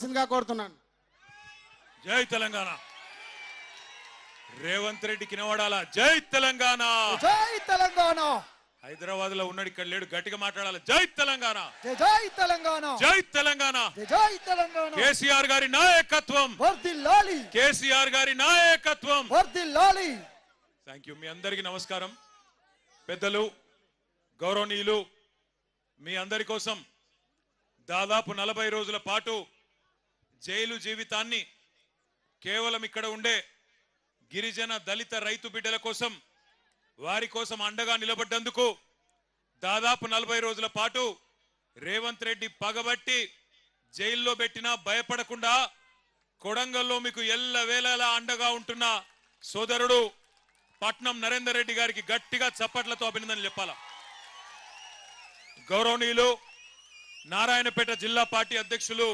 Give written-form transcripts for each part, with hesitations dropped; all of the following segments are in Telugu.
కోరుతున్నాను. జై తెలంగాణ. రేవంత్ రెడ్డికి నిలబడాలా. జై తెలంగాణ. జై తెలంగాణ. హైదరాబాద్ లో ఉన్నాడు, ఇక్కడ లేడు, గట్టిగా మాట్లాడాలి. జై తెలంగాణ. జై తెలంగాణ. జై తెలంగాణ. జై తెలంగాణ. కేసీఆర్ గారి నాయకత్వం వర్ధిల్లాలి. కేసీఆర్ గారి నాయకత్వం వర్ధిల్లాలి. Thank you. మీ అందరికీ నమస్కారం. పెద్దలు, గౌరవనీయులు, మీ అందరి కోసం దాదాపు 40 రోజుల పాటు జైలు జీవితాన్ని కేవలం ఇక్కడ ఉండే గిరిజన దళిత రైతు బిడ్డల కోసం, వారి కోసం అండగా నిలబడ్డందుకు దాదాపు 40 రోజుల పాటు రేవంత్ రెడ్డి పగబట్టి జైల్లో పెట్టినా భయపడకుండా కొడంగల్లో మీకు ఎల్లవేళలా అండగా ఉంటున్న సోదరుడు పట్నం నరేందర్ రెడ్డి గారికి గట్టిగా చప్పట్లతో అభినందనలు చెప్పాలా. గౌరవనీయులు నారాయణపేట జిల్లా పార్టీ అధ్యక్షులు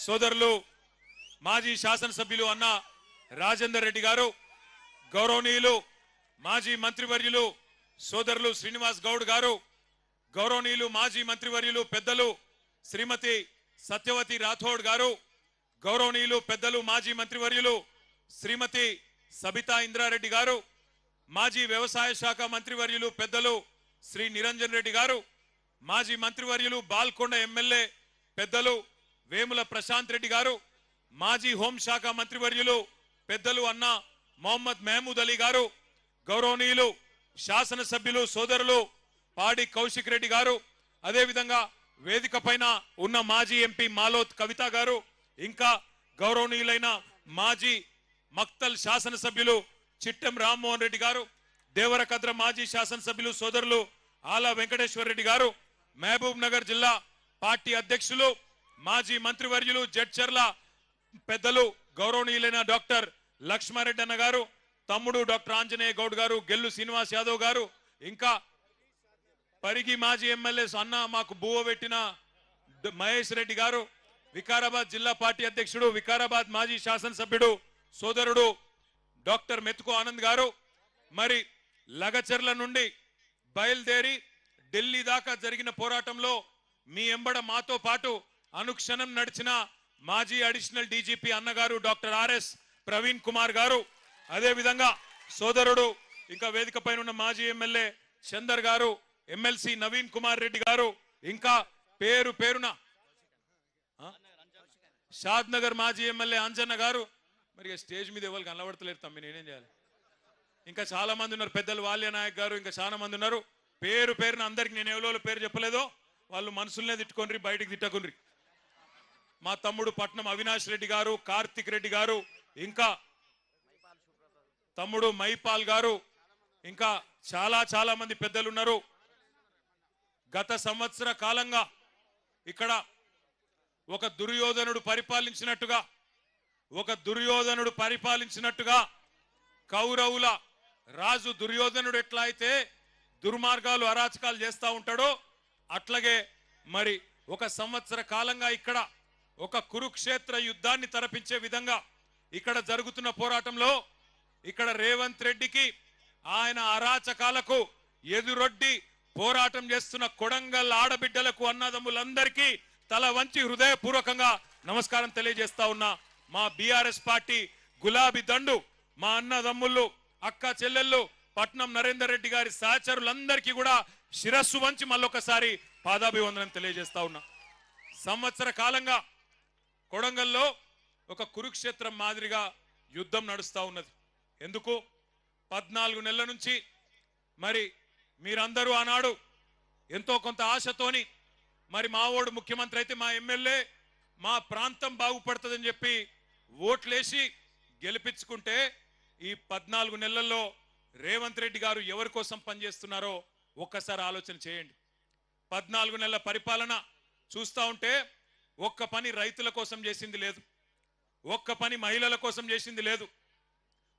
సోదరులు మాజీ శాసనసభ్యులు అన్న రాజేందర్ రెడ్డి గారు, గౌరవనీయులు మాజీ మంత్రివర్యులు సోదరులు శ్రీనివాస్ గౌడ్ గారు, గౌరవనీయులు మాజీ మంత్రివర్యులు పెద్దలు శ్రీమతి సత్యవతి రాథోడ్ గారు, గౌరవనీయులు పెద్దలు మాజీ మంత్రివర్యులు శ్రీమతి సబితా ఇంద్రారెడ్డి గారు, మాజీ వ్యవసాయ శాఖ మంత్రివర్యులు పెద్దలు శ్రీ నిరంజన్ రెడ్డి గారు, మాజీ మంత్రివర్యులు బాల్కొండ ఎమ్మెల్యే పెద్దలు వేముల ప్రశాంత్ రెడ్డి గారు, మాజీ హోంశాఖ మంత్రివర్యులు పెద్దలు అన్న మొహమ్మద్ మహమూద్ అలీ గారు, గౌరవనీయులు శాసనసభ్యులు సోదరులు పాడి కౌశిక్ రెడ్డి గారు, అదేవిధంగా వేదిక పైన ఉన్న మాజీ ఎంపీ మాలోత్ కవిత గారు, ఇంకా గౌరవనీయులైన మాజీ మక్తల్ శాసనసభ్యులు చిట్టెం రామ్మోహన్ రెడ్డి గారు, దేవరకద్ర మాజీ శాసనసభ్యులు సోదరులు ఆలా వెంకటేశ్వర రెడ్డి గారు, మహబూబ్ నగర్ జిల్లా పార్టీ అధ్యక్షులు మాజీ మంత్రివర్యులు జడ్చర్ల పెద్దలు గౌరవనీయులైన డాక్టర్ లక్ష్మారెడ్డి అన్న గారు, తమ్ముడు డాక్టర్ ఆంజనేయ గౌడ్ గారు, గెల్లు శ్రీనివాస్ యాదవ్ గారు, ఇంకా పరిగి మాజీ ఎమ్మెల్యే అన్న మాకు బువ్వ పెట్టిన మహేష్ రెడ్డి గారు, వికారాబాద్ జిల్లా పార్టీ అధ్యక్షుడు వికారాబాద్ మాజీ శాసనసభ్యుడు సోదరుడు డాక్టర్ మెతుకు ఆనంద్ గారు, మరి లగచర్ల నుండి బయలుదేరి ఢిల్లీ దాకా జరిగిన పోరాటంలో మీ ఎంబడ మాతో పాటు అనుక్షణం నడిచిన మాజీ అడిషనల్ డీజీపీ అన్నగారు డాక్టర్ ఆర్ఎస్ ప్రవీణ్ కుమార్ గారు, అదేవిధంగా సోదరుడు ఇంకా వేదిక పైన ఉన్న మాజీ ఎమ్మెల్యే చందర్ గారు, ఎమ్మెల్సీ నవీన్ కుమార్ రెడ్డి గారు, ఇంకా పేరు పేరున షాద్ నగర్ మాజీ ఎమ్మెల్యే అంజన్న గారు, మరి స్టేజ్ మీద ఎవరు కనబడతలేరు తమ్మి, నేనేం చేయాలి. ఇంకా చాలా మంది ఉన్నారు, పెద్దలు వాల్య నాయక్ గారు, ఇంకా చాలా మంది ఉన్నారు. పేరు పేరున అందరికి నేను ఎవరో పేరు చెప్పలేదో వాళ్ళు మనసులనే తిట్టుకోండి, బయటికి తిట్టకుండ్రి. మా తమ్ముడు పట్నం అవినాష్ రెడ్డి గారు, కార్తిక్ రెడ్డి గారు, ఇంకా తమ్ముడు మైపాల్ గారు, ఇంకా చాలా మంది పెద్దలు ఉన్నారు. గత సంవత్సర కాలంగా ఇక్కడ ఒక దుర్యోధనుడు పరిపాలించినట్టుగా కౌరవుల రాజు దుర్యోధనుడు ఎట్లా అయితే దుర్మార్గాలు అరాచకాలు చేస్తూ ఉంటాడో అట్లాగే మరి ఒక సంవత్సర కాలంగా ఇక్కడ ఒక కురుక్షేత్ర యుద్ధాన్ని తలపించే విధంగా ఇక్కడ జరుగుతున్న పోరాటంలో ఇక్కడ రేవంత్ రెడ్డికి ఆయన అరాచకాలకు ఎదురొడ్డి పోరాటం చేస్తున్న కొడంగల్ ఆడబిడ్డలకు అన్నదమ్ములందరికీ తల వంచి హృదయపూర్వకంగా నమస్కారం తెలియజేస్తా ఉన్నా. మా బీఆర్ఎస్ పార్టీ గులాబీ దండు మా అన్నదమ్ముళ్ళు అక్క చెల్లెళ్ళు పట్నం నరేందర్ రెడ్డి గారి సహచరులందరికీ కూడా శిరస్సు వంచి మళ్ళొకసారి పాదాభివందనం తెలియజేస్తా ఉన్నా. సంవత్సర కాలంగా కొడంగల్లో ఒక కురుక్షేత్రం మాదిరిగా యుద్ధం నడుస్తా ఉన్నది. ఎందుకు? 14 నెలల నుంచి మరి మీరందరూ ఆనాడు ఎంతో కొంత ఆశతోని మరి మా ఓడు ముఖ్యమంత్రి అయితే మా ఎమ్మెల్యే మా ప్రాంతం బాగుపడుతుందని చెప్పి ఓట్లేసి గెలిపించుకుంటే ఈ 14 నెలల్లో రేవంత్ రెడ్డి గారు ఎవరి కోసం పనిచేస్తున్నారో ఒక్కసారి ఆలోచన చేయండి. 14 నెలల పరిపాలన చూస్తూ ఉంటే ఒక్క పని రైతుల కోసం చేసింది లేదు, ఒక్క పని మహిళల కోసం చేసింది లేదు,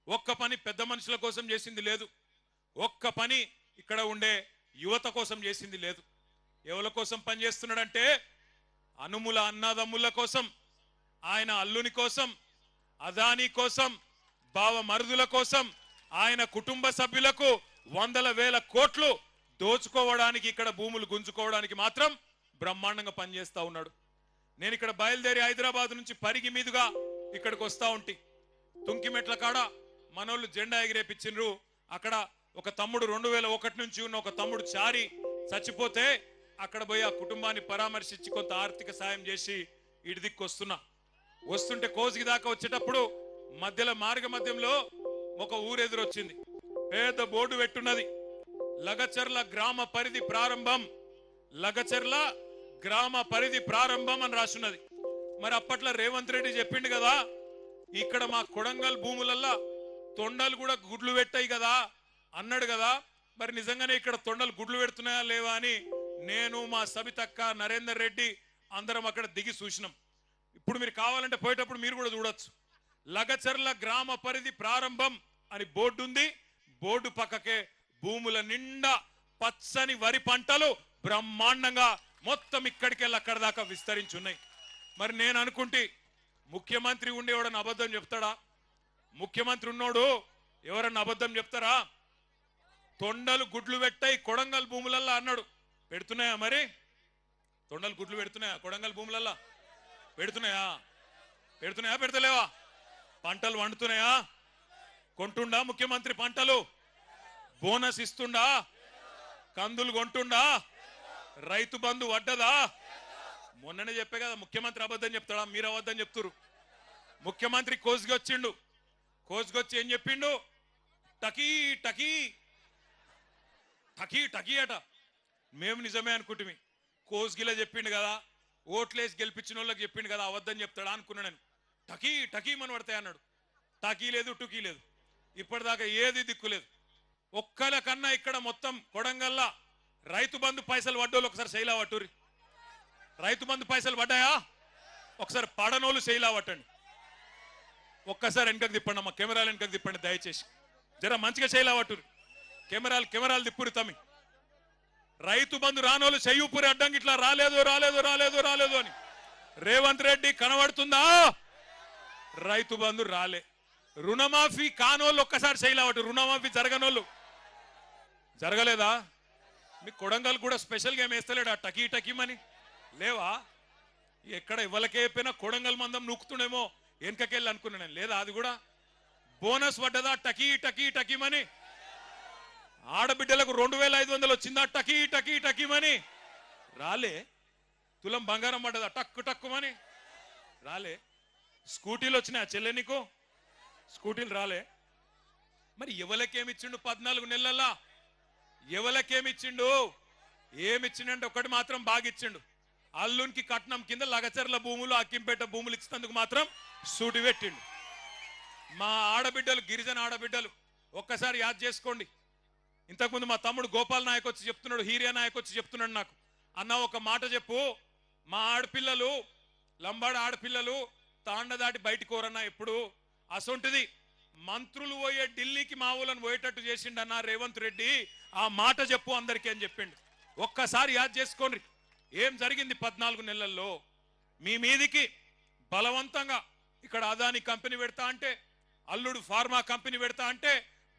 ఒక్క పని పెద్ద మనుషుల కోసం చేసింది లేదు, ఒక్క పని ఇక్కడ ఉండే యువత కోసం చేసింది లేదు. ఎవరి కోసం పనిచేస్తున్నాడంటే అనుముల అన్నదమ్ముల కోసం, ఆయన అల్లుని కోసం, అదానీ కోసం, బావ మరుదుల కోసం, ఆయన కుటుంబ సభ్యులకు 100,000 కోట్లు దోచుకోవడానికి, ఇక్కడ భూములు గుంజుకోవడానికి మాత్రం బ్రహ్మాండంగా పనిచేస్తా ఉన్నాడు. నేను ఇక్కడ బయలుదేరి హైదరాబాద్ నుంచి పరిగి మీదుగా ఇక్కడికి వస్తా ఉంటి. తుంకిమెట్ల కాడ మనోళ్ళు జెండా ఎగిరేపించిండ్రు. అక్కడ ఒక తమ్ముడు 2001 నుంచి ఉన్న ఒక తమ్ముడు చారి చచ్చిపోతే అక్కడ పోయి ఆ కుటుంబాన్ని పరామర్శించి కొంత ఆర్థిక సాయం చేసి ఇటు దిక్కు వస్తుంటే కోసిగి దాకా వచ్చేటప్పుడు మార్గ మధ్యంలో ఒక ఊరెదురొచ్చింది. పెద్ద బోర్డు పెట్టున్నది, లగచర్ల గ్రామ పరిధి ప్రారంభం, లగచర్ల గ్రామ పరిధి ప్రారంభం అని రాసున్నది. మరి అప్పట్లో రేవంత్ రెడ్డి చెప్పిండు కదా, ఇక్కడ మా కొడంగల్ భూములల్లా తొండలు కూడా గుడ్లు పెట్టాయి కదా అన్నాడు కదా. మరి నిజంగానే ఇక్కడ తొండలు గుడ్లు పెడుతున్నాయా లేవా అని నేను, మా సబితక్క, నరేందర్ రెడ్డి అందరం అక్కడ దిగి చూసినాం. ఇప్పుడు మీరు కావాలంటే పోయేటప్పుడు మీరు కూడా చూడొచ్చు. లగచర్ల గ్రామ పరిధి ప్రారంభం అని బోర్డు ఉంది. బోర్డు పక్కకే భూముల నిండా పచ్చని వరి పంటలు బ్రహ్మాండంగా మొత్తం ఇక్కడికెళ్ళి అక్కడ దాకా విస్తరించున్నాయి. మరి నేను అనుకుంటే ముఖ్యమంత్రి ఉండేవాడని అబద్ధం చెప్తాడా? ముఖ్యమంత్రి ఉన్నోడు ఎవరన్నా అబద్ధం చెప్తారా? తొండలు గుడ్లు పెట్టాయి కొడంగల్ భూములల్లా అన్నాడు. పెడుతున్నాయా? మరి తొండలు గుడ్లు పెడుతున్నాయా కొడంగల్ భూములల్లా? పెడుతున్నాయా? పెడతలేవా? పంటలు వండుతున్నాయా? కొంటుండా ముఖ్యమంత్రి పంటలు? బోనస్ ఇస్తుండా? కందులు కొంటుండా? రైతు బంధు వడ్డదా? మొన్ననే చెప్పే కదా ముఖ్యమంత్రి అబద్ధం చెప్తాడా? మీరు అబద్ధం చెప్తురు. ముఖ్యమంత్రి కోసుకొచ్చిండు. కోసుకొచ్చి ఏం చెప్పిండు? టకీ టకీ టకీ టకీ అట. మేము నిజమే అనుకుంటుమి. కోసుగిలా చెప్పిండు కదా, ఓట్లేసి గెలిపించిన వాళ్ళకి చెప్పిండు కదా, అబద్ధం చెప్తాడా అనుకున్నా నేను. టకీ టకీ మన పడతాయి అన్నాడు. టకీ లేదు, టుకీ లేదు, ఇప్పటిదాకా ఏది దిక్కులేదు. ఒక్కల కన్నా ఇక్కడ మొత్తం కొడంగల్లా రైతు బంధు పైసలు పడ్డోళ్ళు ఒకసారి శైలా పట్టుర్రి. రైతు బంధు పైసలు పడ్డాయా? ఒకసారి పడనోళ్ళు శైలా పట్టండి. ఒక్కసారి వెనకకు తిప్పండి అమ్మా, కెమెరాలు వెనకకు తిప్పండి దయచేసి. జర మంచిగా శైలా పట్టుర్రి. కెమెరాలు తిప్పురి తమ్మి. రైతు బంధు రానోళ్ళు చెయ్యుపురి అడ్డంకి ఇట్లా రాలేదు రాలేదు రాలేదు రాలేదు అని. రేవంత్ రెడ్డి కనబడుతుందా? రైతు బంధు రాలే. రుణమాఫీ కానోళ్ళు ఒక్కసారి శైలావట్టు. రుణమాఫీ జరగనోళ్ళు జరగలేదా? మీ కొడంగల్ కూడా స్పెషల్గా ఏం వేస్తలేడా టకీ టకీమని? లేవా? ఎక్కడ ఇవ్వలకేపోయినా కొడంగల్ మందం నూకుతుండేమో వెనకకెళ్ళి అనుకున్నా నేను. లేదా అది కూడా బోనస్ పడ్డదా టకీ టకీ టకీమని? ఆడబిడ్డలకు 2500 వచ్చిందా టకీ టకీ టకీమని? రాలే. తులం బంగారం పడ్డదా టక్కు టక్కుమని? రాలే. స్కూటీలు వచ్చినాయా చెల్లె నీకు? స్కూటీలు రాలే. మరి ఎవలకేమిచ్చిండు 14 నెలల్లో? ఎవలకేమిచ్చిండు? ఏమిచ్చిండంటే ఒకటి మాత్రం బాగా ఇచ్చిండు. అల్లునికి కట్నం కింద లగచర్ల భూములు, అక్కింపేట భూములు ఇచ్చినందుకు మాత్రం సూటి పెట్టిండు. మా ఆడబిడ్డలు, గిరిజన ఆడబిడ్డలు ఒక్కసారి యాద్ చేసుకోండి. ఇంతకుముందు మా తమ్ముడు గోపాల్ నాయక్ వచ్చి చెప్తున్నాడు, హీరియా నాయక్ వచ్చి చెప్తున్నాడు నాకు, అన్న ఒక మాట చెప్పు, మా ఆడపిల్లలు, లంబాడ ఆడపిల్లలు తాండ దాటి బయటికి కోరన్నా ఎప్పుడు. అసొంటిది మంత్రులు పోయే ఢిల్లీకి మా ఊళ్ళని పోయేటట్టు చేసిండన్న రేవంత్ రెడ్డి. ఆ మాట చెప్పు అందరికీ అని చెప్పిండు. ఒక్కసారి యాద్ చేసుకోండి ఏం జరిగింది 14 నెలల్లో. మీ మీదికి బలవంతంగా ఇక్కడ అదాని కంపెనీ పెడతా అంటే, అల్లుడు ఫార్మా కంపెనీ పెడతా అంటే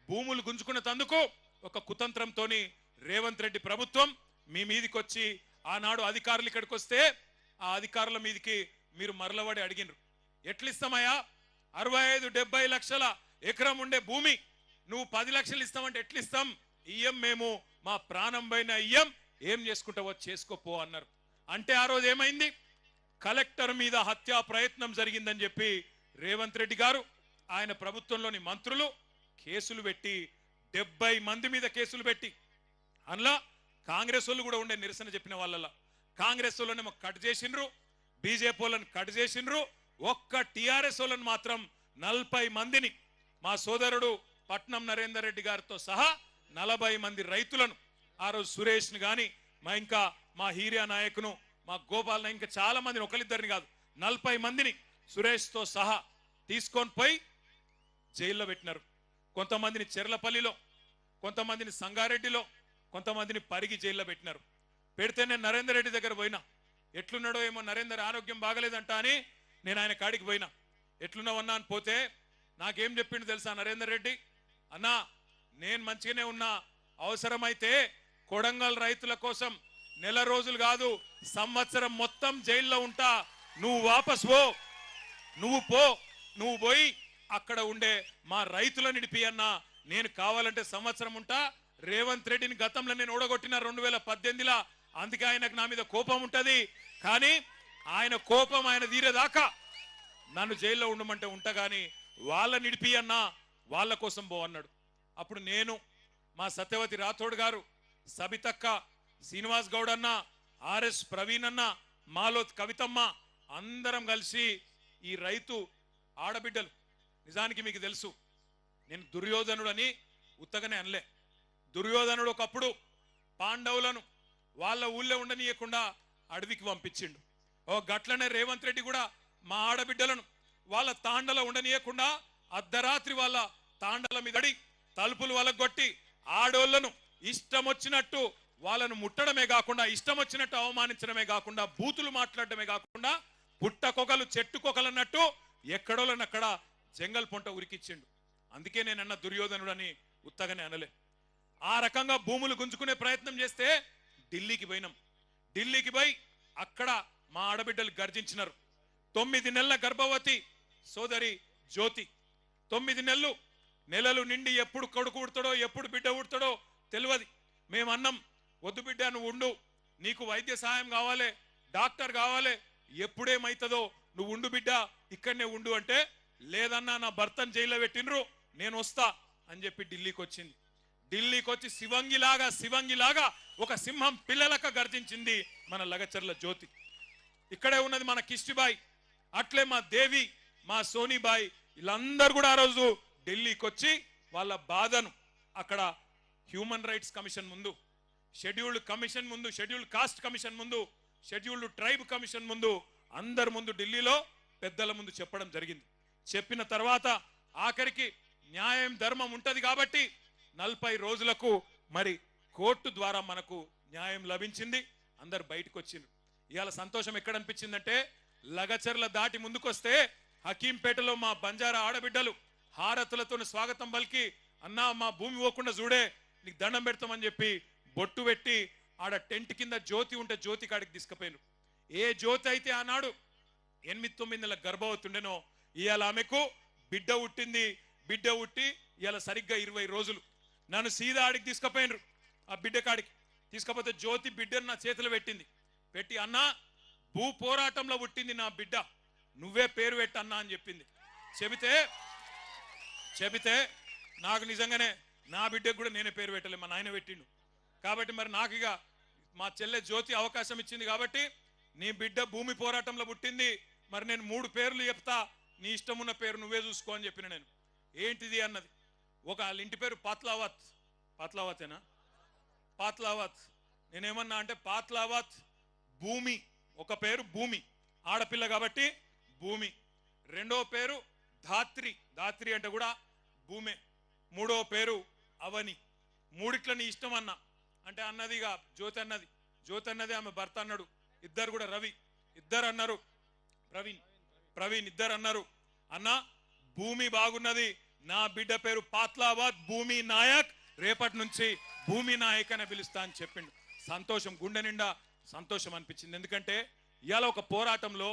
భూములు గుంజుకున్న తందుకు ఒక కుతంత్రంతోని రేవంత్ రెడ్డి ప్రభుత్వం మీ మీదికి వచ్చి ఆనాడు అధికారులు ఇక్కడికి వస్తే ఆ అధికారుల మీదికి మీరు మరలబడి అడిగినరు. ఎట్లిస్తామయ్యా? 65-70 లక్షల ఎకరం ఉండే భూమి నువ్వు 10 లక్షలు ఇస్తామంటే ఎట్లిస్తాం? ఇయ్యం, మేము మా ప్రాణం పైన ఇయ్యం, ఏం చేసుకుంటావో చేసుకోపో అన్నారు. అంటే ఆ రోజు ఏమైంది? కలెక్టర్ మీద హత్యా ప్రయత్నం జరిగిందని చెప్పి రేవంత్ రెడ్డి గారు, ఆయన ప్రభుత్వంలోని మంత్రులు కేసులు పెట్టి 70 మంది మీద కేసులు పెట్టి, అందులో కాంగ్రెస్ వాళ్ళు కూడా ఉండే నిరసన చెప్పిన వాళ్ళ కాంగ్రెస్ వాళ్ళనేమో కట్ చేసిండ్రు, బీజేపీ వాళ్ళని కట్ చేసిండ్రు. ఒక్క టిఆర్ఎస్ వాళ్ళని మాత్రం 40 మందిని, మా సోదరుడు పట్నం నరేందర్ రెడ్డి గారితో సహా 40 మంది రైతులను, ఆ రోజు సురేష్ని కానీ ఇంకా మా హీరియా నాయకును, మా గోపాల్ నాయక్, ఇంకా చాలా మందిని, ఒకరిద్దరిని కాదు 40 మందిని సురేష్తో సహా తీసుకొని పోయి జైల్లో పెట్టినారు. కొంతమందిని చెర్లపల్లిలో, కొంతమందిని సంగారెడ్డిలో, కొంతమందిని పరిగి జైల్లో పెట్టినారు. పెడితే నేను నరేందర్ రెడ్డి దగ్గర పోయినా. ఎట్లున్నాడో ఏమో, నరేందర్ ఆరోగ్యం బాగలేదంట అని నేను ఆయన కాడికి పోయినా. ఎట్లున్నావన్నా అని పోతే నాకేం చెప్పిండు తెలుసా నరేందర్ రెడ్డి? అన్నా నేను మంచిగానే ఉన్నా, అవసరమైతే కొడంగల్ రైతుల కోసం నెల రోజులు కాదు సంవత్సరం మొత్తం జైల్లో ఉంటా, నువ్వు వాపస్ పో, నువ్వు పో, నువ్వు పోయి అక్కడ ఉండే మా రైతుల నిడిపి అన్నా. నేను కావాలంటే సంవత్సరం ఉంటా. రేవంత్ రెడ్డిని గతంలో నేను ఓడగొట్టిన 2018లో. అందుకే ఆయనకు నా మీద కోపం ఉంటది. కానీ ఆయన కోపం ఆయన తీరేదాకా నన్ను జైల్లో ఉండమంటే ఉంటా. గాని వాళ్ళ నిడిపి అన్నా, వాళ్ళ కోసం పో అన్నాడు. అప్పుడు నేను, మా సత్యవతి రాథోడ్ గారు, సబితక్క, శ్రీనివాస్ గౌడ్ అన్న, ఆర్ఎస్ ప్రవీణ్ అన్న, మాలోత్ కవితమ్మ అందరం కలిసి ఈ రైతు ఆడబిడ్డలు, నిజానికి మీకు తెలుసు నేను దుర్యోధనుడు అని ఉత్తగానే అనలే. దుర్యోధనుడు ఒకప్పుడు పాండవులను వాళ్ళ ఊళ్ళో ఉండనీయకుండా అడవికి పంపించిండు. ఓ గట్లనే రేవంత్ రెడ్డి కూడా మా ఆడబిడ్డలను వాళ్ళ తాండలో ఉండనీయకుండా అర్ధరాత్రి వాళ్ళ తాండల మీద తలుపులు వలగొట్టి ఆడోళ్లను ఇష్టం వచ్చినట్టు వాళ్ళను ముట్టడమే కాకుండా, ఇష్టం వచ్చినట్టు అవమానించడమే కాకుండా, బూతులు మాట్లాడడమే కాకుండా, పుట్టకొకలు చెట్టుకొకలు అన్నట్టు ఎక్కడోళ్ళనక్కడ జంగల్ పొంట ఉరికిచ్చిండు. అందుకే నేనన్న దుర్యోధనుడు అని ఉత్తగానే అనలే. ఆ రకంగా భూములు గుంజుకునే ప్రయత్నం చేస్తే ఢిల్లీకి పోయినాం. ఢిల్లీకి పోయి అక్కడ మా ఆడబిడ్డలు గర్జించినారు. 9 నెలల గర్భవతి సోదరి జ్యోతి, 9 నెలలు నిండి ఎప్పుడు కొడుకు ఉడతాడో ఎప్పుడు బిడ్డ ఉడతాడో తెలియదు. మేమన్నాం, వద్దు బిడ్డ నువ్వు ఉండు, నీకు వైద్య సహాయం కావాలి, డాక్టర్ కావాలి, ఎప్పుడేమైతుందో నువ్వు ఉండు బిడ్డ, ఇక్కడనే ఉండు అంటే, లేదన్నా నా భర్తను జైల్లో పెట్టినరు, నేను వస్తా అని చెప్పి ఢిల్లీకి వచ్చింది. ఢిల్లీకి వచ్చి శివంగిలాగా ఒక సింహం పిల్లలక గర్జించింది మన లగచర్ల జ్యోతి. ఇక్కడే ఉన్నది మన కిష్టిబాయి, అట్లే మా దేవి, మా సోనీబాయి, వీళ్ళందరూ కూడా ఆ రోజు ఢిల్లీకి వచ్చి వాళ్ళ బాధను అక్కడ హ్యూమన్ రైట్స్ కమిషన్ ముందు, షెడ్యూల్డ్ కమిషన్ ముందు, షెడ్యూల్డ్ కాస్ట్ కమిషన్ ముందు, షెడ్యూల్డ్ ట్రైబ్ కమిషన్ ముందు, అందరి ముందు ఢిల్లీలో పెద్దల ముందు చెప్పడం జరిగింది. చెప్పిన తర్వాత ఆఖరికి న్యాయం ధర్మం ఉంటది కాబట్టి 40 రోజులకు మరి కోర్టు ద్వారా మనకు న్యాయం లభించింది. అందరు బయటకు వచ్చిండ్రు. ఇవాళ సంతోషం ఎక్కడ అనిపించిందంటే, లగచర్ల దాటి ముందుకొస్తే హకీంపేటలో మా బంజారా ఆడబిడ్డలు హారతులతో స్వాగతం పలికి, అన్నా మా భూమి పోకుండా చూడే, నీకు దండం పెడతామని చెప్పి బొట్టు పెట్టి ఆడ టెంట్ కింద జ్యోతి ఉంటే జ్యోతి కాడికి తీసుకుపోయినారు. ఏ జ్యోతి అయితే ఆనాడు 8-9 నెలల గర్భవతి ఉండేనో, ఇవాళ ఆమెకు బిడ్డ పుట్టింది. బిడ్డ పుట్టి ఇవాళ సరిగ్గా 20 రోజులు. నన్ను సీదా ఆడికి తీసుకుపోయినరు. ఆ బిడ్డ కాడికి తీసుకపోతే జ్యోతి బిడ్డను నా చేతిలో పెట్టి, అన్నా భూ పోరాటంలో పుట్టింది నా బిడ్డ, నువ్వే పేరు పెట్టన్నా అని చెప్పింది. చెబితే నాకు నిజంగానే నా బిడ్డకు కూడా నేనే పేరు పెట్టలే, మా నాయన పెట్టిండు. కాబట్టి మరి నాకు ఇక మా చెల్లె జ్యోతి అవకాశం ఇచ్చింది కాబట్టి, నీ బిడ్డ భూమి పోరాటంలో పుట్టింది, మరి నేను 3 పేర్లు చెప్తా, నీ ఇష్టం ఉన్న పేరు నువ్వే చూసుకో అని చెప్పిన. నేను ఏంటిది అన్నది, ఒక వాళ్ళ ఇంటి పేరు పాత్లావతేనా, పాత్లావత్. నేనేమన్నా అంటే పాత్లావత్ భూమి, ఒక పేరు భూమి, ఆడపిల్ల కాబట్టి భూమి. రెండో పేరు ధాత్రి అంటే కూడా భూమే. మూడో పేరు అవని. మూడిట్ల నీ ఇష్టం అన్నా అంటే అన్నదిగా జ్యోతి అన్నది ఆమె భర్త అన్నాడు. ఇద్దరు కూడా రవి ఇద్దరు అన్నారు, ప్రవీణ్ ఇద్దరు అన్నారు, అన్న భూమి బాగున్నది, నా బిడ్డ పేరు పాత్లావత్ భూమి నాయక్, రేపటి నుంచి భూమి నాయక్ అని పిలుస్తా అని చెప్పిండు. సంతోషం, గుండె నిండా సంతోషం అనిపించింది. ఎందుకంటే ఇవాళ ఒక పోరాటంలో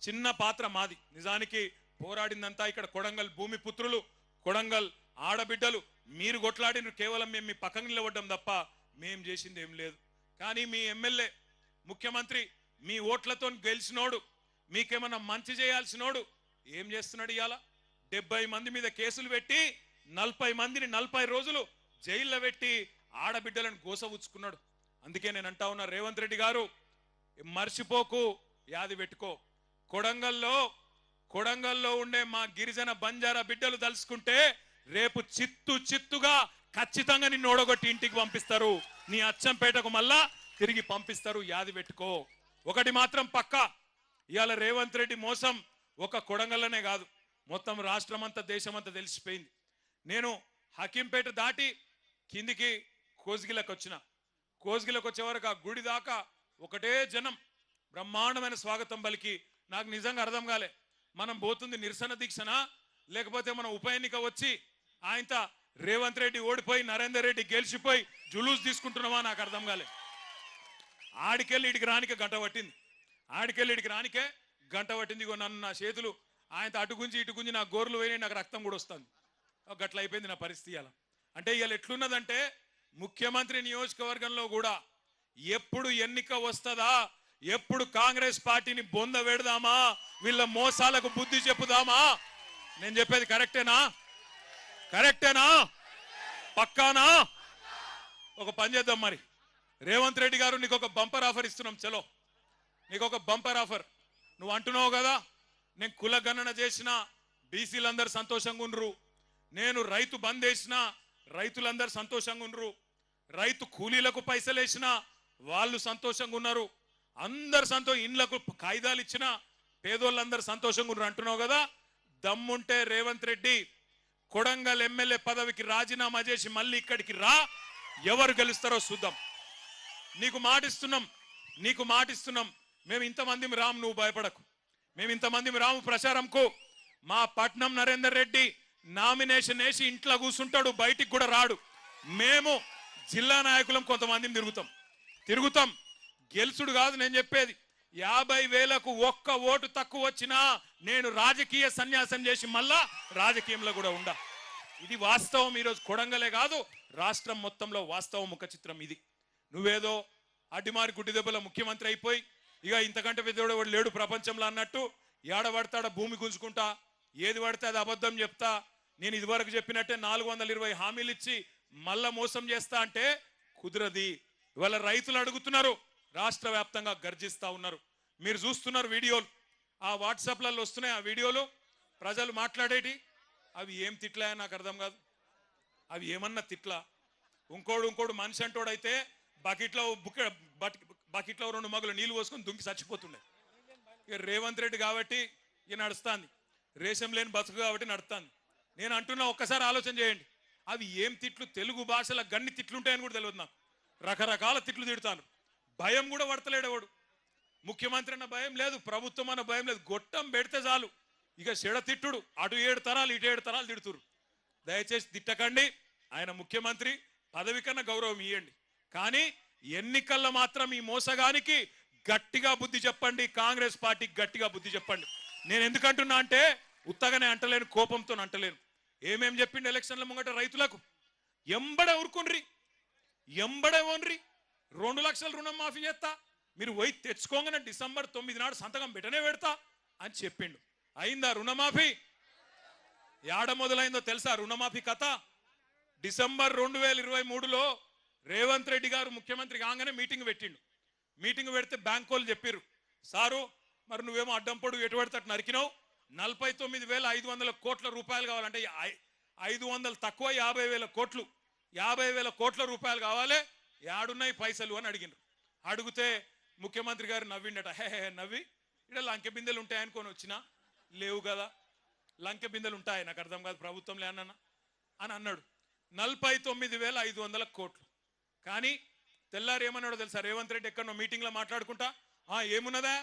చిన్న పాత్ర మాది. నిజానికి పోరాడిందంతా ఇక్కడ కొడంగల్ భూమి పుత్రులు, కొడంగల్ ఆడబిడ్డలు. మీరు కొట్లాడిన కేవలం మేము మీ పక్కన నిలబడ్డం తప్ప మేం చేసింది ఏం లేదు. కానీ మీ ఎమ్మెల్యే, ముఖ్యమంత్రి మీ ఓట్లతో గెలిచినోడు, మీకేమన్నా మంచి చేయాల్సినోడు ఏం చేస్తున్నాడు? ఇవాళ 70 మంది మీద కేసులు పెట్టి 40 మందిని 40 రోజులు జైల్లో పెట్టి ఆడబిడ్డలను గోసవుచ్చుకున్నాడు. అందుకే నేను అంటా ఉన్నా, రేవంత్ రెడ్డి గారు మర్చిపోకు, యాది పెట్టుకో. కొడంగల్లో ఉండే మా గిరిజన బంజారా బిడ్డలు తలుసుకుంటే రేపు చిత్తుగా ఖచ్చితంగా నిన్ను ఓడగొట్టి ఇంటికి పంపిస్తారు, నీ అచ్చంపేటకు మళ్ళా తిరిగి పంపిస్తారు, యాది పెట్టుకో. ఒకటి మాత్రం పక్కా, ఇవాళ రేవంత్ రెడ్డి మోసం ఒక కొడంగల్లోనే కాదు, మొత్తం రాష్ట్రమంతా దేశమంతా తెలిసిపోయింది. నేను హకీంపేట దాటి కిందికి కోస్గిలకు వచ్చిన. కోస్గిలకు వచ్చే వరకు ఆ గుడి దాకా ఒకటే జనం, బ్రహ్మాండమైన స్వాగతం పలికి. నాకు నిజంగా అర్థం కాలే, మనం పోతుంది నిరసన దీక్షనా లేకపోతే మనం ఉప ఎన్నిక వచ్చి ఆయనతో రేవంత్ రెడ్డి ఓడిపోయి నరేందర్ రెడ్డి గెలిచిపోయి జులూస్ తీసుకుంటున్నామా నాకు అర్థం కాలే. ఆడికెళ్ళి ఇడికి రానికే గంట పట్టింది, ఆడికెళ్ళి ఇడికి రానికే గంట పట్టింది ఇగో నన్ను నా చేతులు ఆయనతో అటు గుంజి ఇటు గుంజి నా గోర్లు పోయినాయి, నాకు రక్తం కూడా వస్తుంది. గట్ల అయిపోయింది నా పరిస్థితి అలా. అంటే ఇవాళ ఎట్లున్నదంటే ముఖ్యమంత్రి నియోజకవర్గంలో కూడా ఎప్పుడు ఎన్నిక వస్తుందా, ఎప్పుడు కాంగ్రెస్ పార్టీని బొంద పెడదామా, వీళ్ళ మోసాలకు బుద్ధి చెప్పుదామా. నేను చెప్పేది కరెక్టేనా? కరెక్టేనా? పక్కానా? ఒక పని చేద్దాం మరి. రేవంత్ రెడ్డి గారు నీకు ఒక బంపర్ ఆఫర్ ఇస్తున్నాం. చలో నీకు ఒక బంపర్ ఆఫర్. నువ్వు అంటున్నావు కదా నేను కుల గణన చేసిన బీసీలందరూ సంతోషంగా ఉండ్రు, నేను రైతు బంద్ వేసిన రైతులందరూ సంతోషంగా ఉండ్రు, రైతు కూలీలకు పైసలు వేసిన వాళ్ళు సంతోషంగా ఉన్నారు, అందరు ఇండ్లకు కాయిదాలు ఇచ్చిన పేదోళ్ళందరూ సంతోషంగా ఉన్నారు అంటున్నావు కదా. దమ్ముంటే రేవంత్ రెడ్డి కొడంగల్ ఎమ్మెల్యే పదవికి రాజీనామా చేసి మళ్ళీ ఇక్కడికి రా, ఎవరు గెలుస్తారో చూద్దాం. నీకు మాటిస్తున్నాం. మేము ఇంతమంది రాము, నువ్వు భయపడకు. మేము ఇంతమంది రాము ప్రచారంకు. మా పట్నం నరేందర్ రెడ్డి నామినేషన్ వేసి ఇంట్లో కూర్చుంటాడు, బయటికి కూడా రాడు. మేము జిల్లా నాయకులం కొంతమందిని తిరుగుతాం. గెలుసుడు కాదు నేను చెప్పేది. 50,000కు ఒక్క ఓటు తక్కువ వచ్చినా నేను రాజకీయ సన్యాసం చేసి మళ్ళా రాజకీయంలో కూడా ఉండా. ఇది వాస్తవం. ఈరోజు కొడంగలే కాదు రాష్ట్రం మొత్తంలో వాస్తవం ముఖ చిత్రం ఇది. నువ్వేదో అడ్డిమారి గుడ్డి దెబ్బల ముఖ్యమంత్రి అయిపోయి ఇక ఇంతకంటే పెద్దోడు లేడు ప్రపంచంలో అన్నట్టు ఏడబడతాడ భూమి గుంజుకుంటా, ఏది పడితే అది అబద్ధం చెప్తా, నేను ఇదివరకు చెప్పినట్టే 420 హామీలు ఇచ్చి మళ్ళా మోసం చేస్తా అంటే కుదరది. ఇవాళ రైతులు అడుగుతున్నారు, రాష్ట్ర వ్యాప్తంగా గర్జిస్తా ఉన్నారు. మీరు చూస్తున్నారు వీడియోలు, ఆ వాట్సాప్లలో వస్తున్నాయి. ఆ వీడియోలు ప్రజలు మాట్లాడేటి అవి ఏం తిట్లా నాకు అర్థం కాదు. అవి ఏమన్నా తిట్లా? ఇంకోడు మనిషి అంటోడైతే బకెట్లో 2 మగులు నీళ్లు పోసుకొని దుంకి చచ్చిపోతుండే. ఇక రేవంత్ రెడ్డి కాబట్టి ఇక నడుస్తాంది, రేషం లేని బతుకు కాబట్టి నడుస్తాంది. నేను అంటున్నా ఒక్కసారి ఆలోచన చేయండి, అవి ఏం తిట్లు? తెలుగు భాషలో గన్ని తిట్లుంటాయని కూడా తెలియదు నాకు. రకరకాల తిట్లు తిడతాను. భయం కూడా పడతలేడు ఎవడు. ముఖ్యమంత్రి అన్న భయం లేదు, ప్రభుత్వం అన్న భయం లేదు. గొట్టం పెడితే చాలు ఇక చెడ తిట్టుడు. అటు 7 తరాలు ఇటు 7 తరాలు తిడుతురు. దయచేసి తిట్టకండి. ఆయన ముఖ్యమంత్రి, పదవి కన్నా గౌరవం ఇవ్వండి. కానీ ఎన్నికల్లో మాత్రం ఈ మోసగానికి గట్టిగా బుద్ధి చెప్పండి. కాంగ్రెస్ పార్టీకి గట్టిగా బుద్ధి చెప్పండి. నేను ఎందుకంటున్నా అంటే ఉత్తగానే అంటలేను, కోపంతో అంటలేను. ఏమేం చెప్పిండు ఎలక్షన్ల ముంగట రైతులకు? ఎంబడే ఊరుకుండ్రి, ఎంబడే ఓన్రి. 2 లక్షల రుణం మాఫీ చేస్తా, మీరు పోయి తెచ్చుకోగానే డిసెంబర్ 9 నాడు సంతకం పెట్టనే పెడతా అని చెప్పిండు. అయిందా రుణమాఫీ? యాడ మొదలైందో తెలుసా రుణమాఫీ కథ? డిసెంబర్ 2023లో రేవంత్ రెడ్డి గారు ముఖ్యమంత్రి కాగానే మీటింగ్ పెట్టిండు. మీటింగ్ పెడితే బ్యాంక్ వాళ్ళు చెప్పిర్రు, సారు మరి నువ్వేమో అడ్డం పొడుగు ఎటు పెడతాడు నరికినావు, 49,500 కోట్ల రూపాయలు కావాలంటే 500 తక్కువ 50,000 కోట్లు, 50,000 కోట్ల రూపాయలు కావాలి, యాడున్నాయి పైసలు అని అడిగిండ్రు. అడిగితే ముఖ్యమంత్రి గారు నవ్విండట. నవ్వి ఇక్కడ లంకె బిందెలు ఉంటాయనుకొని వచ్చినా, లేవు కదా, లంకె బిందెలు ఉంటాయి, నాకు అర్థం కాదు ప్రభుత్వంలో అన్న అని అన్నాడు. 49,500 కోట్లు. కానీ తెల్లారు ఏమన్నాడో తెలుసా రేవంత్ రెడ్డి? ఎక్కడో మీటింగ్లో మాట్లాడుకుంటా, ఏమున్నదా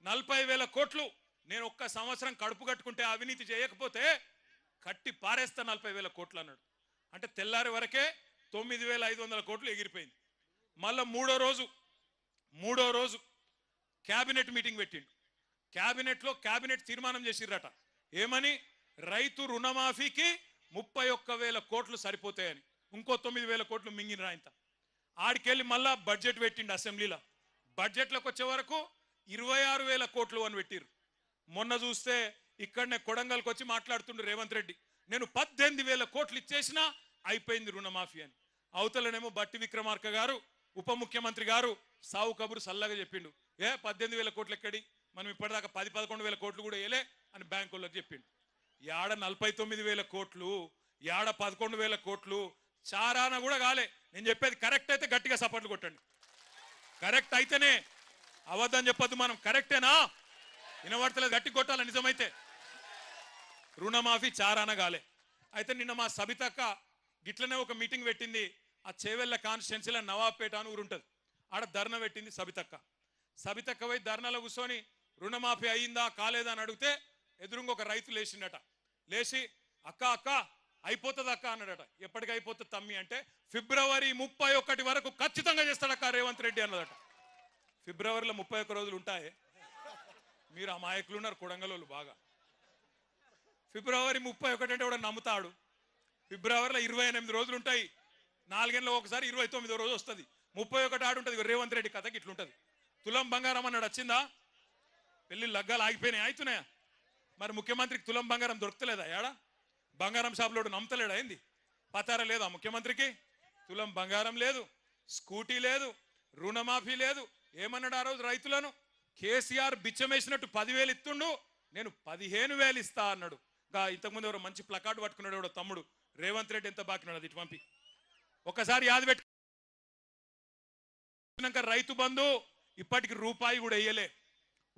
40,000 కోట్లు నేను ఒక్క సంవత్సరం కడుపు కట్టుకుంటే అవినీతి చేయకపోతే కట్టి పారేస్తా 40,000 కోట్లు అన్నాడు. అంటే తెల్లారి వరకే 9,500 కోట్లు ఎగిరిపోయింది. మళ్ళా మూడో రోజు క్యాబినెట్ మీటింగ్ పెట్టిండు. క్యాబినెట్ తీర్మానం చేసిర్రట. ఏమని? రైతు రుణమాఫీకి 31,000 కోట్లు సరిపోతాయని. ఇంకో 9,000 కోట్లు మింగిన ఆయన. ఆడికెళ్ళి మళ్ళా బడ్జెట్ పెట్టిండు అసెంబ్లీలో. బడ్జెట్లోకి వచ్చే వరకు 26,000 కోట్లు అని పెట్టిర్రు. మొన్న చూస్తే ఇక్కడనే కొడంగల్కి వచ్చి మాట్లాడుతుండు రేవంత్ రెడ్డి, నేను 18,000 కోట్లు ఇచ్చేసినా అయిపోయింది రుణమాఫీ అని. అవతలనేమో బట్టి విక్రమార్క గారు ఉప ముఖ్యమంత్రి గారు సావు కబురు సల్లగా చెప్పిండు, 18,000 కోట్లు ఎక్కడి, మనం ఇప్పటిదాకా 10-11,000 కోట్లు కూడా వేయలే అని బ్యాంకు వాళ్ళకి చెప్పిండు. యాడ 49,000 కోట్లు, యాడ 11,000 కోట్లు, చారాన కూడా కాలే. నేను చెప్పేది కరెక్ట్ అయితే గట్టిగా సపోర్ట్లు కొట్టండి. కరెక్ట్ అయితేనే, అవద్దని చెప్పొద్దు మనం. కరెక్టేనా? వినబడతలేదు, గట్టి కొట్టాలి నిజమైతే. రుణమాఫీ చారాన కాలే. అయితే నిన్న మా సబితక్క గిట్లనే ఒక మీటింగ్ పెట్టింది. ఆ చేవెళ్ళ కాన్స్టిట్యున్సీలో నవాబ్పేట అని ఊరుంటుంది, ఆడ ధర్నా పెట్టింది సబితక్క పోయి ధర్నాలో కూర్చొని రుణమాఫీ అయ్యిందా కాలేదా అని అడిగితే ఎదురుగా ఒక రైతు లేచిండట. లేచి అక్క అయిపోతుంది అక్క అన్నాడట. ఎప్పటికి అయిపోతుంది తమ్మి అంటే ఫిబ్రవరి 31 వరకు ఖచ్చితంగా చేస్తాడక్క రేవంత్ రెడ్డి అన్నదట. ఫిబ్రవరిలో 31 రోజులు ఉంటాయి. మీరు అమాయకులు ఉన్నారు కొడంగలోళ్ళు బాగా. ఫిబ్రవరి 31 అంటే కూడా నమ్ముతాడు. ఫిబ్రవరిలో 28 రోజులు ఉంటాయి. 4 నెలలు ఒకసారి 29వ రోజు వస్తుంది. 31 ఆడు ఉంటుంది. రేవంత్ రెడ్డి కథకి ఇట్లుంటది. తులం బంగారం అన్నాడు, వచ్చిందా? పెళ్లి లగ్గాలు ఆగిపోయినాయి, అవుతున్నాయా? మరి ముఖ్యమంత్రికి తులం బంగారం దొరుకుతలేదా? ఏడా బంగారం షాపులోడు నమ్ముతలేడా? ఏంది పతార లేదా ముఖ్యమంత్రికి? తులం బంగారం లేదు, స్కూటీ లేదు, రుణమాఫీ లేదు. ఏమన్నాడు ఆ రోజు రైతులను? కేసీఆర్ బిచ్చమేసినట్టు 10,000 ఇస్తుండు, నేను 15,000 ఇస్తా అన్నాడు. ఇంతకుముందు ఎవరో మంచి ప్లకార్డు పట్టుకున్నాడు ఎవడో తమ్ముడు, రేవంత్ రెడ్డి ఎంత బాకినాడు, అది ఇటు పంపి ఒకసారి యాద పెట్టుకున్నాక రైతు బంధు ఇప్పటికి రూపాయి కూడా ఇయ్యలే,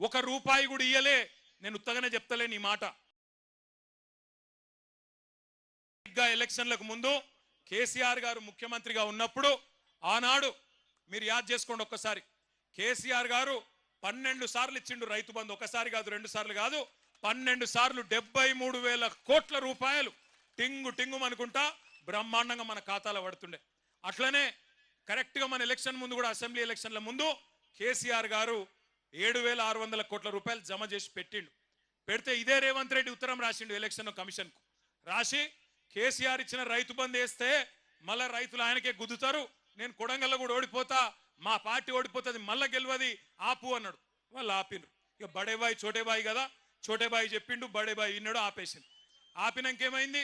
1 రూపాయి కూడా ఇయ్యలే. నేను ఉత్తగానే చెప్తలేను ఈ మాట. ఎలక్షన్లకు ముందు కేసీఆర్ గారు ముఖ్యమంత్రిగా ఉన్నప్పుడు ఆనాడు మీరు యాద్ చేసుకోండి ఒక్కసారి, కేసీఆర్ గారు 12 సార్లు ఇచ్చిండు రైతు బంధు. ఒకసారి కాదు, 2 సార్లు కాదు, 12 సార్లు 73,000 కోట్ల రూపాయలు టింగు టింగు అనుకుంటా బ్రహ్మాండంగా మన ఖాతాలో పడుతుండే. అట్లనే కరెక్ట్ గా మన ఎలక్షన్ ముందు కూడా, అసెంబ్లీ ఎలక్షన్ల ముందు కేసీఆర్ గారు 7,600 కోట్ల రూపాయలు జమ చేసి పెట్టిండు. పెడితే ఇదే రేవంత్ రెడ్డి ఉత్తరం రాసిండు ఎలక్షన్ కమిషన్ కు. రాసి కేసీఆర్ ఇచ్చిన రైతు బంధు వేస్తే మళ్ళా రైతులు ఆయనకే గుద్దుతారు, నేను కొడంగల్లో కూడా ఓడిపోతా, మా పార్టీ ఓడిపోతుంది, మళ్ళా గెలవది, ఆపు అన్నాడు. వాళ్ళు ఆపినరు. ఇక బడేబాయి చోటేబాయి కదా, చోటేబాయి చెప్పిండు, బడేబాయి విన్నాడు, ఆపేసిండు. ఆపినాక ఏమైంది?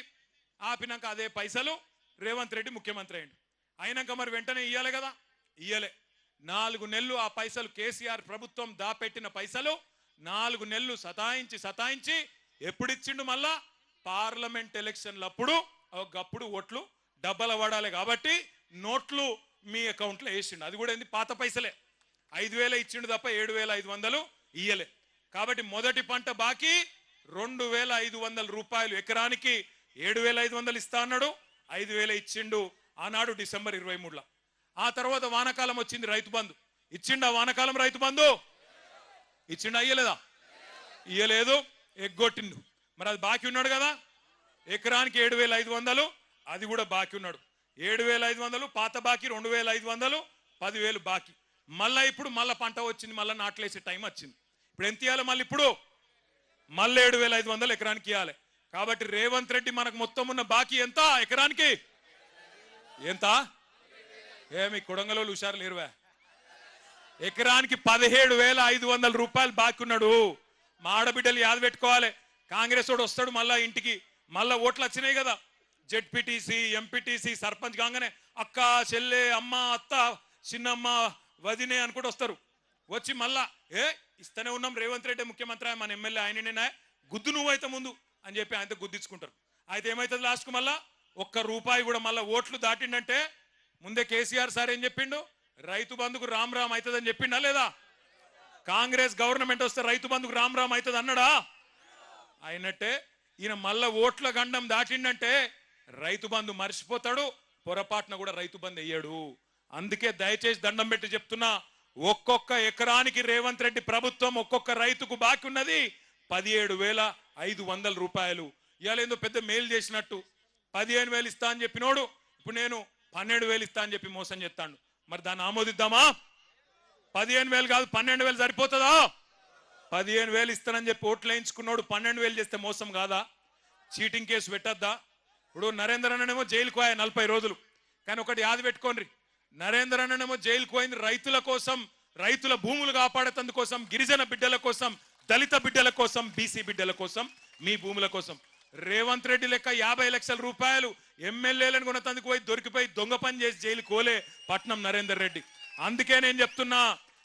ఆపినాక అదే పైసలు రేవంత్ రెడ్డి ముఖ్యమంత్రి అయ్యిండు. అయినాక మరి వెంటనే ఇయ్యాలి కదా, ఇయ్యలే. 4 నెలలు ఆ పైసలు, కేసీఆర్ ప్రభుత్వం దాపెట్టిన పైసలు 4 నెలలు సతాయించి ఎప్పుడు ఇచ్చిండు? మళ్ళా పార్లమెంట్ ఎలక్షన్లప్పుడు. ఒకప్పుడు ఓట్లు డబ్బల పడాలి కాబట్టి నోట్లు మీ అకౌంట్లో వేసిండు. అది కూడా ఏంది? పాత పైసలే. 5,000 ఇచ్చిండు తప్ప 7,500 ఇయ్యలే. కాబట్టి మొదటి పంట బాకీ 2,500 రూపాయలు, ఎకరానికి 7,500 ఇస్తా అన్నాడు, 5,000 ఇచ్చిండు ఆనాడు డిసెంబర్ 23లో. ఆ తర్వాత వానాకాలం వచ్చింది, రైతు బంధు ఇచ్చిండు. ఆ వానాకాలం రైతు బంధు ఇచ్చిండు, అయ్యలేదా? ఇయ్యలేదు, ఎగ్గొట్టిండు. మరి అది బాకీ ఉన్నాడు కదా, ఎకరానికి 7,500, అది కూడా బాకీ ఉన్నాడు. 7,500 పాత బాకీ, 2,500, 10,000 బాకీ. మళ్ళా ఇప్పుడు మళ్ళా పంట వచ్చింది, మళ్ళీ నాట్లేసే టైం వచ్చింది. ఇప్పుడు ఎంత ఇవ్వాలి? మళ్ళీ ఇప్పుడు మళ్ళీ 7,500 ఎకరానికి ఇవ్వాలి. కాబట్టి రేవంత్ రెడ్డి మనకు మొత్తం ఉన్న బాకీ ఎంత? ఎకరానికి ఎంత? ఏమి కొడంగలో హుషారు లేరువా? ఎకరానికి 17,500 రూపాయలు బాకీ ఉన్నాడు. మా ఆడబిడ్డలు యాద పెట్టుకోవాలి. కాంగ్రెస్ వాడు వస్తాడు మళ్ళా ఇంటికి, మళ్ళా ఓట్లు వచ్చినాయి కదా, జెడ్పీటీసీ, ఎంపీటీసీ, సర్పంచ్ కాగానే అక్క, చెల్లె, అమ్మ, అత్త, చిన్నమ్మ, వదినే అనుకుంటూ వస్తారు. వచ్చి మళ్ళా ఇస్తూనే ఉన్నాం, రేవంత్ రెడ్డి ముఖ్యమంత్రి, మన ఎమ్మెల్యే ఆయననే, గుద్దు నువ్వైతే ముందు అని చెప్పి ఆయనతో గుద్దించుకుంటారు. అయితే ఏమవుతుంది లాస్ట్కు? మళ్ళా 1 రూపాయి కూడా మళ్ళా ఓట్లు దాటిండంటే ముందే కేసీఆర్ సార్ ఏం చెప్పిండు? రైతు బంధుకు రామ్ రామ్ అవుతుందని చెప్పిండా లేదా? కాంగ్రెస్ గవర్నమెంట్ వస్తే రైతు బంధుకు రామ్ రామ్ అవుతుంది అన్నాడా? అయినట్టే ఈయన మళ్ళా ఓట్ల గండం దాటిండంటే రైతు బంధు మర్చిపోతాడు, పొరపాటున కూడా రైతు బంధు వేయడు. అందుకే దయచేసి దండం పెట్టి చెప్తున్నా, ఒక్కొక్క ఎకరానికి రేవంత్ రెడ్డి ప్రభుత్వం ఒక్కొక్క రైతుకు బాకీ ఉన్నది 17,500 రూపాయలు. ఇవాళ ఏందో పెద్ద మేలు చేసినట్టు 15,000 ఇస్తా అని చెప్పినోడు ఇప్పుడు నేను 12,000 ఇస్తా అని చెప్పి మోసం చేస్తాడు. మరి దాన్ని ఆమోదిద్దామా? 15,000 కాదు 12,000 సరిపోతుందా? 15,000 ఇస్తానని చెప్పి ఓట్లు వేయించుకున్నాడు 12,000 చేస్తే మోసం కాదా? చీటింగ్ కేసు పెట్టద్దా? ఇప్పుడు నరేందర్ అన్ననేమో జైలుకు పోయా 40 రోజులు. కానీ ఒకటి యాద పెట్టుకోండి, నరేందర్ అన్ననేమో జైలుకు పోయింది రైతుల కోసం, రైతుల భూములు కాపాడేందుకోసం, గిరిజన బిడ్డల కోసం, దళిత బిడ్డల కోసం, బీసీ బిడ్డల కోసం, మీ భూముల కోసం. రేవంత్ రెడ్డి లెక్క 50 లక్షల రూపాయలు ఎమ్మెల్యేలను కొనతందుకు పోయి దొరికిపోయి దొంగ పని చేసి జైలు కోలే పట్నం నరేందర్ రెడ్డి. అందుకే నేను చెప్తున్నా,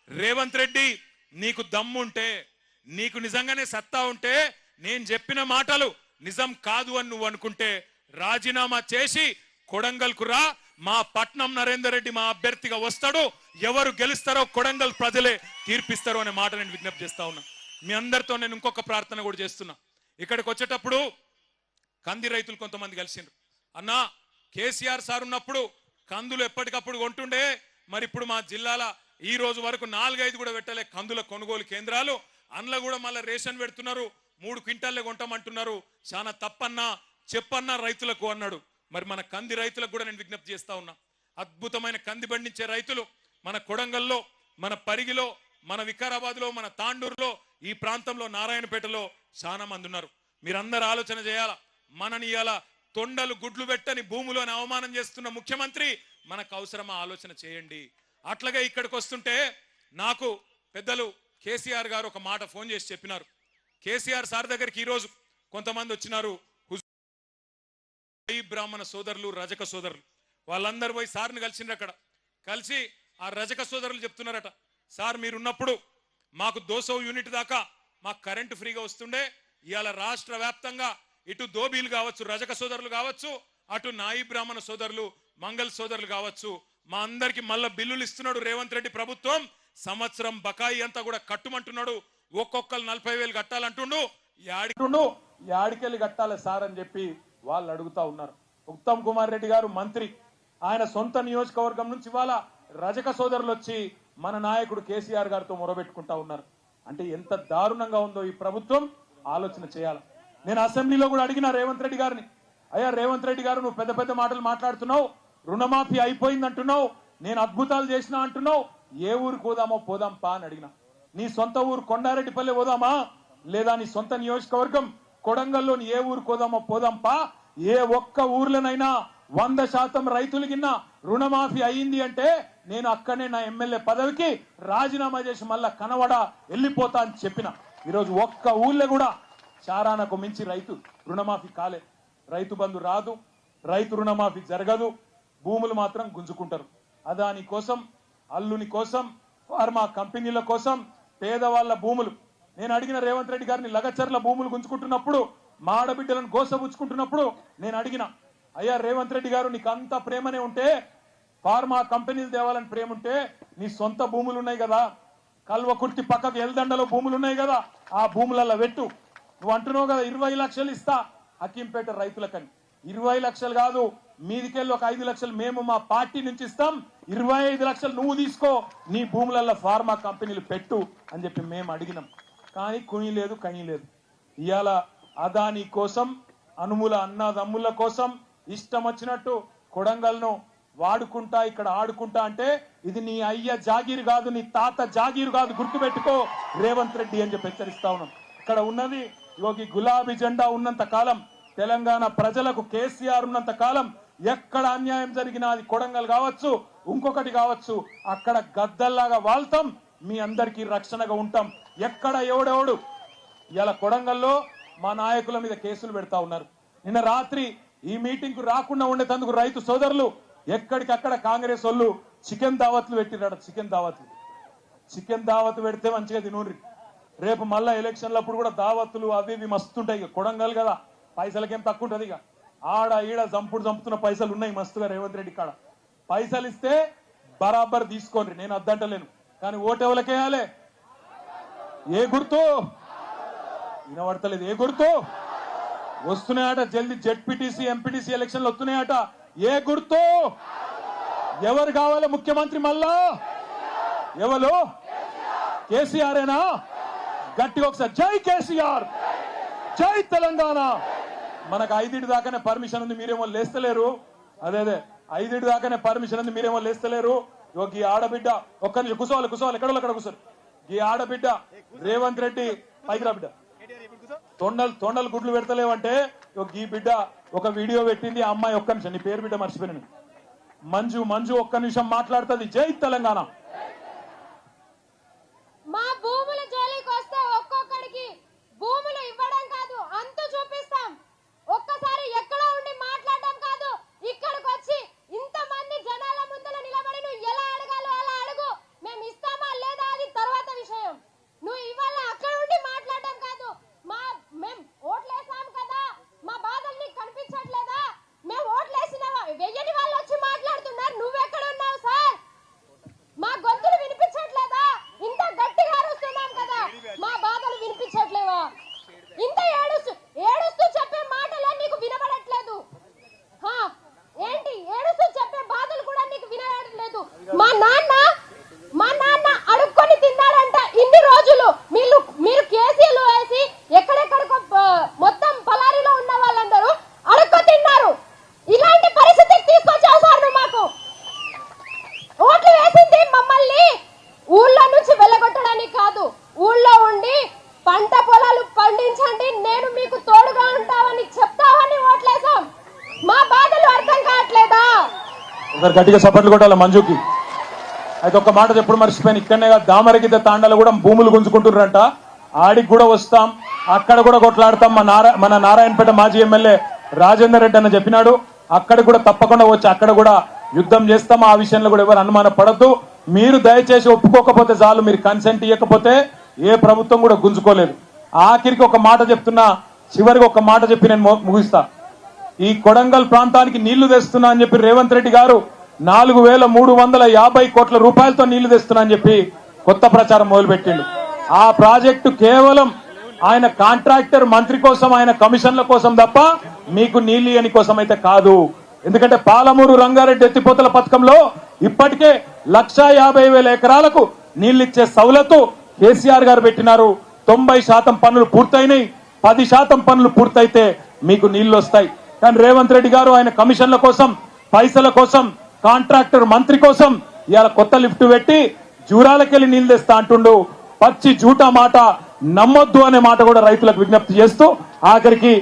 రేవంత్ రెడ్డి నీకు దమ్ముంటే, నీకు నిజంగానే సత్తా ఉంటే, నేను చెప్పిన మాటలు నిజం కాదు అని నువ్వు అనుకుంటే రాజీనామా చేసి కొడంగల్కు రా. మా పట్నం నరేందర్ రెడ్డి మా అభ్యర్థిగా వస్తాడు. ఎవరు గెలుస్తారో కొడంగల్ ప్రజలే తీర్పిస్తారు అనే మాట నేను విజ్ఞప్తి చేస్తా ఉన్నా. మీ అందరితో నేను ఇంకొక ప్రార్థన కూడా చేస్తున్నా. ఇక్కడికి వచ్చేటప్పుడు కంది రైతులు కొంతమంది కలిసిండ్రు. అన్నా, కేసీఆర్ సార్ ఉన్నప్పుడు కందులు ఎప్పటికప్పుడు కొంటుండే, మరి ఇప్పుడు మా జిల్లాల ఈ రోజు వరకు 4-5 కూడా పెట్టలే కందుల కొనుగోలు కేంద్రాలు. అందులో కూడా మళ్ళీ రేషన్ పెడుతున్నారు, 3 క్వింటాల్లే కొంటామంటున్నారు. చాలా తప్పన్నా చెప్పన్నా రైతులకు అన్నాడు. మరి మన కంది రైతులకు కూడా నేను విజ్ఞప్తి చేస్తా ఉన్నా. అద్భుతమైన కంది పండించే రైతులు మన కొడంగల్లో, మన పరిగిలో, మన వికారాబాద్లో, మన తాండూరులో ఈ ప్రాంతంలో నారాయణపేటలో చాలా మంది ఉన్నారు. మీరందరూ ఆలోచన చేయాలా. మనని ఇయాల తొండలు గుడ్లు పెట్టని భూములను అవమానం చేస్తున్న ముఖ్యమంత్రి మనకు అవసరమా ఆలోచన చేయండి. అట్లాగే ఇక్కడికి వస్తుంటే నాకు పెద్దలు కేసీఆర్ గారు ఒక మాట ఫోన్ చేసి చెప్పినారు. కేసీఆర్ సార్ దగ్గరికి ఈరోజు కొంతమంది వచ్చినారు, బ్రాహ్మణ సోదరులు, రజక సోదరులు. వాళ్ళందరూ పోయి సార్ని కలిసిండ్రు. అక్కడ కలిసి ఆ రజక సోదరులు చెప్తున్నారట, సార్ మీరున్నప్పుడు మాకు 200 యూనిట్ దాకా మాకు కరెంటు ఫ్రీగా వస్తుండే. ఇవాళ రాష్ట్ర వ్యాప్తంగా ఇటు దోబీలు కావచ్చు, రజక సోదరులు కావచ్చు, అటు నాయి బ్రాహ్మణ సోదరులు, మంగళ సోదరులు కావచ్చు, మా అందరికి మళ్ళా బిల్లులు ఇస్తున్నాడు రేవంత్ రెడ్డి ప్రభుత్వం. సంవత్సరం బకాయి అంతా కూడా కట్టుమంటున్నాడు. ఒక్కొక్కరు 40,000 కట్టాలంటుండు. యాడికెళ్ళి కట్టాలి సార్ అని చెప్పి వాళ్ళు అడుగుతా ఉన్నారు. ఉత్తమ్ కుమార్ రెడ్డి గారు మంత్రి, ఆయన సొంత నియోజకవర్గం నుంచి ఇవాళ రజక సోదరులు వచ్చి మన నాయకుడు కేసీఆర్ గారితో మొరబెట్టుకుంటా ఉన్నారు. అంటే ఎంత దారుణంగా ఉందో ఈ ప్రభుత్వం ఆలోచన చేయాలి. నేను అసెంబ్లీలో కూడా అడిగిన రేవంత్ రెడ్డి గారిని, అయ్యా రేవంత్ రెడ్డి గారు నువ్వు పెద్ద పెద్ద మాటలు మాట్లాడుతున్నావు, రుణమాఫీ అయిపోయింది అంటున్నావు, నేను అద్భుతాలు చేసినా అంటున్నావు, ఏ ఊరికి పోదామో పోదాం పా అని అడిగిన. నీ సొంత ఊరు కొండారెడ్డిపల్లె పోదామా, లేదా నీ సొంత నియోజకవర్గం కొడంగల్లోని ఏ ఊరికి పోదామో పోదాం పా. ఏ ఒక్క ఊర్లోనైనా 100% రైతులకిన్నా రుణమాఫీ అయింది అంటే నేను అక్కడనే నా ఎమ్మెల్యే పదవికి రాజీనామా చేసి మళ్ళా కనవడ వెళ్ళిపోతా అని చెప్పిన. ఈరోజు ఒక్క ఊళ్ళో కూడా చారానకు మించి రైతు రుణమాఫీ కాలే. రైతు బంధు రాదు, రైతు రుణమాఫీ జరగదు, భూములు మాత్రం గుంజుకుంటారు. అదాని కోసం, అల్లుని కోసం, ఫార్మా కంపెనీల కోసం పేదవాళ్ల భూములు. నేను అడిగిన రేవంత్ రెడ్డి గారిని లగచర్ల భూములు గుంజుకుంటున్నప్పుడు, మాడబిడ్డలను గోసబుచ్చుకుంటున్నప్పుడు నేను అడిగిన, అయ్యా రేవంత్ రెడ్డి గారు నీకు అంత ప్రేమనే ఉంటే, ఫార్మా కంపెనీలు తేవాలని ప్రేమ ఉంటే నీ సొంత భూములు ఉన్నాయి కదా, కల్వకుర్తి పక్కకు ఎల్దండలో భూములు ఉన్నాయి కదా, ఆ భూములలో పెట్టు. నువ్వు అంటున్నావు కదా 20 లక్షలు ఇస్తా హకీంపేట రైతులకని. 20 లక్షలు కాదు, మీదికెళ్ళి ఒక 5 లక్షలు మేము మా పార్టీ నుంచి ఇస్తాం, 25 లక్షలు నువ్వు తీసుకో, నీ భూములలో ఫార్మా కంపెనీలు పెట్టు అని చెప్పి మేము అడిగినాం. కానీ కుని లేదు, కని లేదు. ఇవాళ అదాని కోసం, అనుముల అన్నదమ్ముల కోసం ఇష్టం వచ్చినట్టు కొడంగల్ను వాడుకుంటా, ఇక్కడ ఆడుకుంటా అంటే ఇది నీ అయ్య జాగీరు కాదు, నీ తాత జాగీరు కాదు, గుర్తుపెట్టుకో రేవంత్ రెడ్డి అని చెప్పి హెచ్చరిస్తా ఉన్నాం. ఇక్కడ ఉన్నది యోగి గులాబీ జెండా ఉన్నంత కాలం, తెలంగాణ ప్రజలకు కేసీఆర్ ఉన్నంత కాలం ఎక్కడ అన్యాయం జరిగినా అది కొడంగల్ కావచ్చు, ఇంకొకటి కావచ్చు, అక్కడ గద్దల్లాగా వాళ్తాం, మీ అందరికీ రక్షణగా ఉంటాం. ఎక్కడ ఎవడెవడు ఇలా కొడంగల్లో మా నాయకుల మీద కేసులు పెడతా ఉన్నారు. నిన్న రాత్రి ఈ మీటింగ్ కు రాకుండా ఉండేందుకు రైతు సోదరులు ఎక్కడికక్కడ కాంగ్రెస్ వాళ్ళు చికెన్ దావత్లు పెట్టిరాడ. చికెన్ దావత్ పెడితే మంచిగా తినూరి. రేపు మళ్ళా ఎలక్షన్లప్పుడు కూడా దావత్తులు అవి ఇవి మస్తుంటాయి. ఇక కొడంగల్ కదా, పైసలకేం తక్కువ ఉంటుంది. ఇక ఆడ ఈడ చంపుతున్న పైసలు ఉన్నాయి మస్తుగా రేవంత్ రెడ్డి కాడ. పైసలు ఇస్తే బరాబర్ తీసుకోండి, నేను అద్దంటలేను. కానీ ఓటెవలకేయాలి? ఏ గుర్తు వినబడతలేదు? ఏ గుర్తు వస్తున్నాయట? జల్దీ జెడ్పీటీసీ ఎంపీటీసీ ఎలక్షన్లు వస్తున్నాయట. ఏ గుర్తు? ఎవరు కావాలి ముఖ్యమంత్రి? మళ్ళా ఎవరు? కేసీఆరేనా? గట్టిగా ఒకసారి జై కేసీఆర్, జై తెలంగాణ. మనకు 5 దాకానే పర్మిషన్ ఉంది, మీరేమో లేస్తలేరు. అదే 5 దాకానే పర్మిషన్ ఉంది, మీరేమో లేస్తలేరు. ఈ ఆడబిడ్డ ఒక్క నిమిషం కూర్చోవాలి ఎక్కడో అక్కడ కూర్చోరు. ఈ ఆడబిడ్డ రేవంత్ రెడ్డి పైకి రా బిడ్డ, తొండలు గుడ్లు పెడతలేవంటే ఈ బిడ్డ ఒక వీడియో పెట్టింది. ఆ అమ్మాయి ఒక్క నిమిషం, నీ పేరు బిడ్డ మర్చిపోయాను, మంజు ఒక్క నిమిషం మాట్లాడుతుంది. జై తెలంగాణ. మా భూముల జోలికి వస్తే ఒక్కొక్కడికి భూములు ఇవ్వడం కాదు, అంతు చూపిస్తాం. ఒక్కసారి ఎక్కడ ఉండి మాట్లాడడం కాదు, ఇక్కడికి వచ్చి ఇంతమంది జనాల ముందర నిలబడి నువ్వు ఎలా అడగాలో అలా అడుగు. మేము ఇస్తామా లేదా అది తర్వాత విషయం. నువ్వు ఇవాళ అక్కడ ఉండి మాట్లాడడం కాదు. మేము ఓట్లేసాం కదా, మా బాధలు నీకు కనిపించట్లేదా? మేము ఓట్లేసినవా వెయ్యని వాళ్ళు వచ్చి మాట్లాడుతున్నారు, నువ్వెక్కడ ఉన్నావు సార్? మా గొంతు ఒకసారి గట్టిగా సపోర్ట్లు కొట్టాలి మంజుకి. అయితే ఒక మాట ఎప్పుడు మర్చిపోయాను, ఇక్కడనే దామరగిద్ద తాండాలో కూడా భూములు గుంజుకుంటున్నారంట. ఆడికి కూడా వస్తాం, అక్కడ కూడా కొట్లాడతాం. మన నారాయణపేట మాజీ ఎమ్మెల్యే రాజేందర్ రెడ్డి అన్న చెప్పినాడు, అక్కడ కూడా తప్పకుండా వచ్చి అక్కడ కూడా యుద్ధం చేస్తాం. ఆ విషయంలో కూడా ఎవరు అనుమాన పడద్దు. మీరు దయచేసి ఒప్పుకోకపోతే చాలు, మీరు కన్సెంట్ ఇవ్వకపోతే ఏ ప్రభుత్వం కూడా గుంజుకోలేదు. ఆఖరికి ఒక మాట చెప్తున్నా, చివరికి ఒక మాట చెప్పి నేను ముగిస్తా. ఈ కొడంగల్ ప్రాంతానికి నీళ్లు తెస్తున్నా అని చెప్పి రేవంత్ రెడ్డి గారు 4,350 కోట్ల రూపాయలతో నీళ్లు తెస్తున్నా అని చెప్పి కొత్త ప్రచారం మొదలుపెట్టిండు. ఆ ప్రాజెక్టు కేవలం ఆయన కాంట్రాక్టర్ మంత్రి కోసం, ఆయన కమిషన్ల కోసం తప్ప మీకు నీళ్లు ఇయ్యని కోసం అయితే కాదు. ఎందుకంటే పాలమూరు రంగారెడ్డి ఎత్తిపోతల పథకంలో ఇప్పటికే 1,50,000 ఎకరాలకు నీళ్లిచ్చే సౌలతు కేసీఆర్ గారు పెట్టినారు. 90% పనులు పూర్తయినాయి. 10% పనులు పూర్తయితే మీకు నీళ్లు వస్తాయి. కానీ రేవంత్ రెడ్డి గారు ఆయన కమిషన్ల కోసం, పైసల కోసం, కాంట్రాక్టర్ మంత్రి కోసం ఇవాళ కొత్త లిఫ్ట్ పెట్టి జూరాలకెళ్ళి నీళ్లు తెస్తా అంటుండు. పచ్చి జూటా మాట నమ్మొద్దు అనే మాట కూడా రైతులకు విజ్ఞప్తి చేస్తూ ఆఖరికి